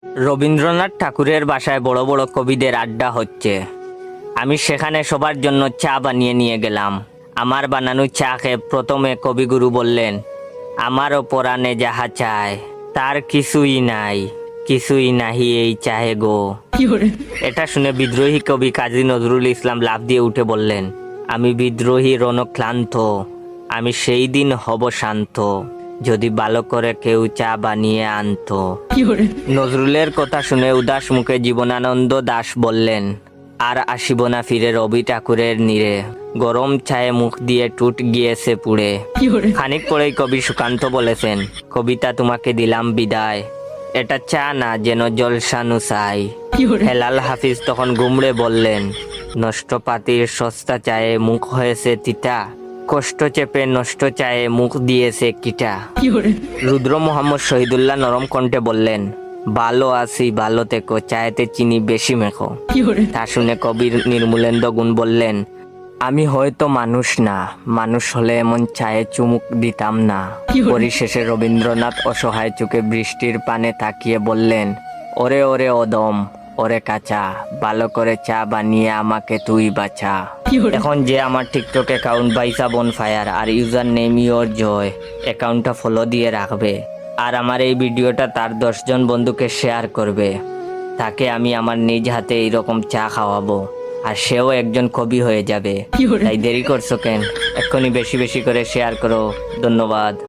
রবীন্দ্রনাথ ঠাকুরের বাসায় বড় বড় কবিদের আড্ডা হচ্ছে। আমি সেখানে সবার জন্য চা বানিয়ে নিয়ে গেলাম। আমার বানানো চা খেয়ে প্রথমে কবিগুরু বললেন, আমারও পরাণে যাহা চায় তার কিছুই নাই, কিছুই নাহি এই চাহে গো। এটা শুনে বিদ্রোহী কবি কাজী নজরুল ইসলাম লাফ দিয়ে উঠে বললেন, আমি বিদ্রোহী রণক্লান্ত, আমি সেই দিন হব শান্ত, যদি ভালো করে কেউ চা বানিয়ে আনতো। নজরুলের কথা শুনে উদাস মুখে জীবনানন্দ দাশ বললেন, আর আসিব না ফিরে রবি ঠাকুরের নীড়ে, গরম চায়ে মুখ দিয়ে টুট গিয়েছে পুড়ে। খানিক পরেই কবি সুকান্ত বলেছেন, কবিতা তোমাকে দিলাম বিদায়, এটা চা না যেন জলসানু চাই। হেলাল হাফিজ তখন গুমড়ে বললেন, নষ্ট পাতির সস্তা চায়ে মুখ হয়েছে তিতা, কষ্ট চেপে নষ্ট চায়ে মুখ দিয়েছে কিটা। রুদ্র মোহাম্মদ শহীদুল্লাহ নরম কণ্ঠে বললেন, ভালো আছি ভালো থেকো, চায়েতে চিনি বেশি মেখো। তা শুনে কবির নির্মূলেন্দ্র গুণ বললেন, আমি হয়তো মানুষ না, মানুষ হলে এমন চায়ে চুমুক দিতাম না। পরিশেষে রবীন্দ্রনাথ অসহায় চোখে বৃষ্টির পানে তাকিয়ে বললেন, ওরে ওরে অদম, ওরে কাঁচা, ভালো করে চা বানিয়ে আমাকে তুই বাঁচা। এখন যে আমার টিকটক অ্যাকাউন্ট বাইসা বনফায়ার আর ইউজার নেম ইয়োর জয় অ্যাকাউন্টটা ফলো দিয়ে রাখবে, আর আমার এই ভিডিওটা তার 10 জন বন্ধুকে শেয়ার করবে, তাকে আমি আমার নিজ হাতে এইরকম চা খাওয়াবো, আর সেও একজন কবি হয়ে যাবে। তাই দেরি করছো কেন? এক্ষুনি বেশি বেশি করে শেয়ার করো। ধন্যবাদ।